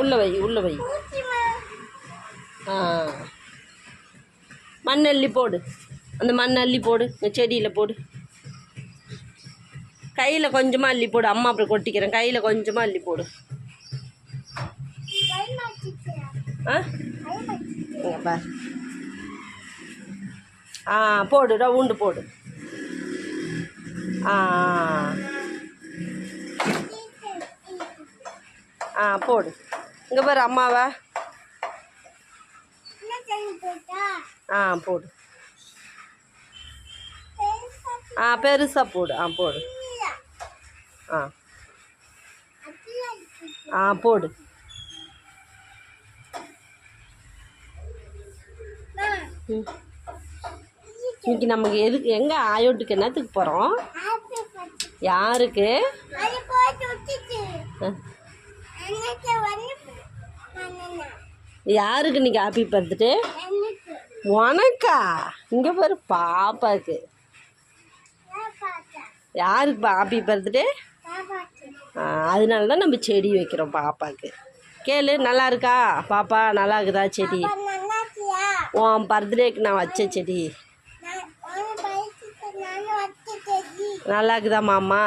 உள்ளே வை உள்ளே வை. ஆ மண் அள்ளி போடு. அந்த மண் அள்ளி போடு. இந்த செடியில் போடு. கையில் கொஞ்சமாக அள்ளி போடு. அம்மா அப்புறம் கொட்டிக்கிறேன். கையில் கொஞ்சமாக அள்ளி போடு. ஆ இங்கே பார். ஆ போடு. ரவுண்டு போடு. ஆ ஆ போடு. இங்கே பாரு அம்மாவா. ஆ போடு. ஆ பெருசாக போடு. ஆ போடு. ஆ ஆ போடு. இன்னைக்கு நமக்கு எதுக்கு எங்கே ஆயோட்டுக்கு என்னத்துக்கு போகிறோம்? யாருக்கு? யாருக்கு இன்னைக்கு ஹாப்பி பர்த்டே? உனக்கா? இங்கே பாரு பாப்பாவுக்கு. யாருக்கு ஹாப்பி பர்த்டே? அதனால தான் நம்ம செடி வைக்கிறோம் பாப்பாவுக்கு. கேளு, நல்லா இருக்கா பாப்பா? நல்லா இருக்குதா செடி? உன் பர்த்டேக்கு நான் வச்ச செடி நல்லா இருக்குதா மாமா?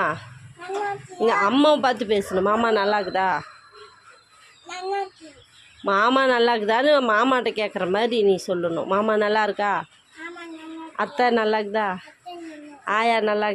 இங்கே அம்மாவை பார்த்து பேசணும். மாமா நல்லா இருக்குதா? மாமா நல்லா இருக்குதான்னு மாமாட்ட கேட்குற மாதிரி நீ சொல்லணும். மாமா நல்லா இருக்கா? அத்தை நல்லா இருக்குதா? ஆயா நல்லா